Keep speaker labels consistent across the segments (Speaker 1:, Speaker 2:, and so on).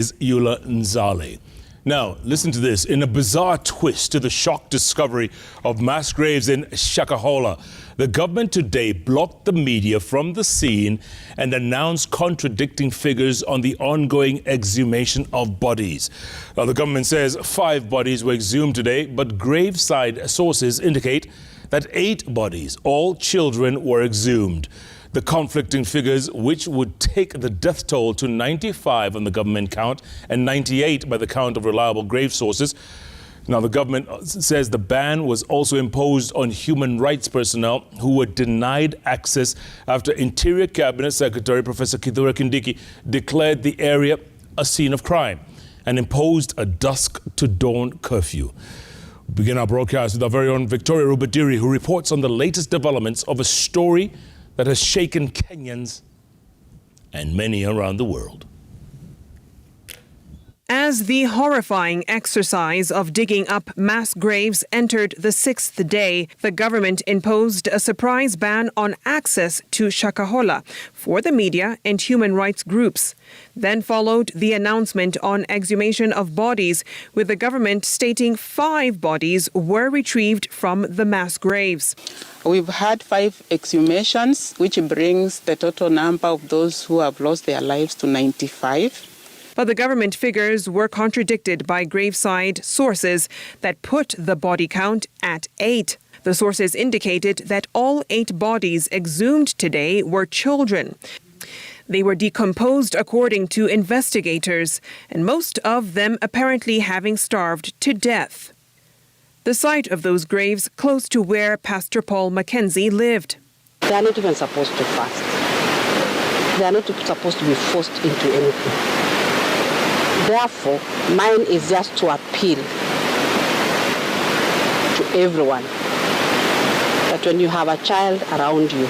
Speaker 1: is Eula Nzale. Now, listen to this. In a bizarre twist to the shock discovery of mass graves in Shakahola, the government today blocked the media from the scene and announced contradicting figures on the ongoing exhumation of bodies. Now, the government says 5 bodies were exhumed today, but graveside sources indicate that 8 bodies, all children, were exhumed. The conflicting figures, which would take the death toll to 95 on the government count and 98 by the count of reliable grave sources. Now, the government says the ban was also imposed on human rights personnel who were denied access after Interior Cabinet Secretary Professor Kithure Kindiki declared the area a scene of crime and imposed a dusk-to-dawn curfew. We begin our broadcast with our very own Victoria Rubadiri, who reports on the latest developments of a story that has shaken Kenyans and many around the world.
Speaker 2: As the horrifying exercise of digging up mass graves entered the 6th day, the government imposed a surprise ban on access to Shakahola for the media and human rights groups. Then followed the announcement on exhumation of bodies, with the government stating 5 bodies were retrieved from the mass graves.
Speaker 3: We've had 5 exhumations, which brings the total number of those who have lost their lives to 95.
Speaker 2: But the government figures were contradicted by graveside sources that put the body count at 8. The sources indicated that all 8 bodies exhumed today were children. They were decomposed according to investigators, and most of them apparently having starved to death. The site of those graves close to where Pastor Paul Mackenzie lived.
Speaker 4: They are not even supposed to fast. They are not supposed to be forced into anything. Therefore, mine is just to appeal to everyone that when you have a child around you,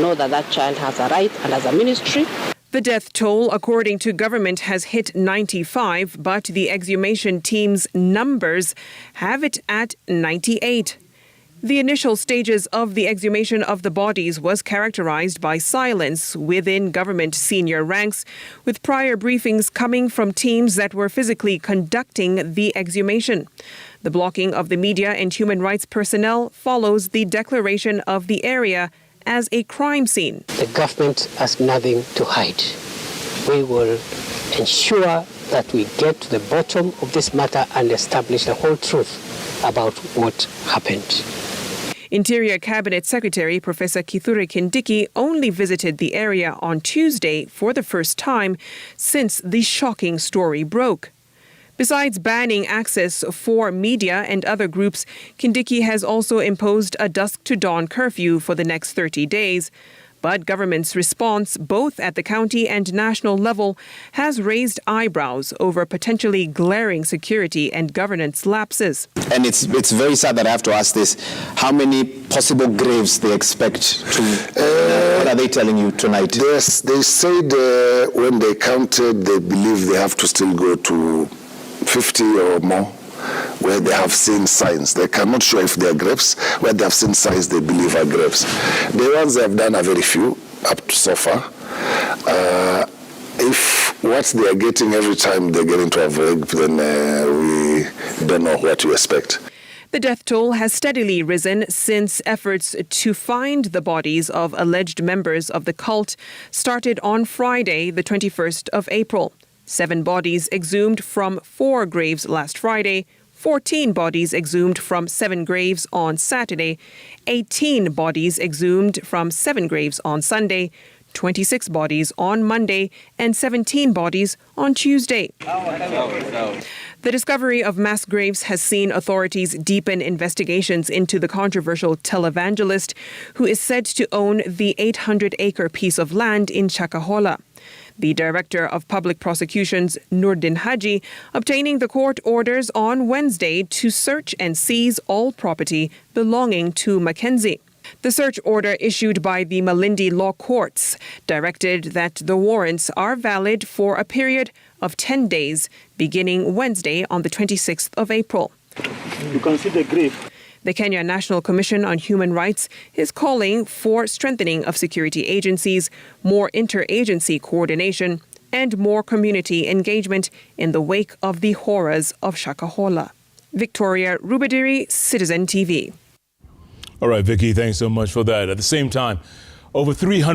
Speaker 4: know that that child has a right and has a ministry.
Speaker 2: The death toll, according to government, has hit 95, but the exhumation team's numbers have it at 98. The initial stages of the exhumation of the bodies was characterized by silence within government senior ranks, with prior briefings coming from teams that were physically conducting the exhumation. The blocking of the media and human rights personnel follows the declaration of the area as a crime scene.
Speaker 4: The government has nothing to hide. We will ensure that we get to the bottom of this matter and establish the whole truth about what happened.
Speaker 2: Interior Cabinet Secretary Professor Kithure Kindiki only visited the area on Tuesday for the first time since the shocking story broke. Besides banning access for media and other groups, Kindiki has also imposed a dusk-to-dawn curfew for the next 30 days. But government's response, both at the county and national level, has raised eyebrows over potentially glaring security and governance lapses.
Speaker 5: And it's very sad that I have to ask this. How many possible graves they expect to... what are they telling you tonight?
Speaker 6: Yes, they said when they counted, they believe they have to still go to 50 or more, where they have seen signs. They cannot show if they are graves. Where they have seen signs, they believe are graves. The ones they have done are very few up to so far. If what they are getting every time they get into a grave, then we don't know what to expect.
Speaker 2: The death toll has steadily risen since efforts to find the bodies of alleged members of the cult started on Friday, the 21st of April. 7 bodies exhumed from 4 graves last Friday, 14 bodies exhumed from 7 graves on Saturday, 18 bodies exhumed from 7 graves on Sunday, 26 bodies on Monday, and 17 bodies on Tuesday. The discovery of mass graves has seen authorities deepen investigations into the controversial televangelist who is said to own the 800-acre piece of land in Shakahola. The Director of Public Prosecutions, Nurdin Haji, obtaining the court orders on Wednesday to search and seize all property belonging to Mackenzie. The search order issued by the Malindi Law Courts directed that the warrants are valid for a period of 10 days, beginning Wednesday on the 26th of April.
Speaker 7: You can see the grave.
Speaker 2: The Kenya National Commission on Human Rights is calling for strengthening of security agencies, more interagency coordination, and more community engagement in the wake of the horrors of Shakahola. Victoria Rubadiri, Citizen TV.
Speaker 1: All right, Vicky, thanks so much for that. At the same time, over 300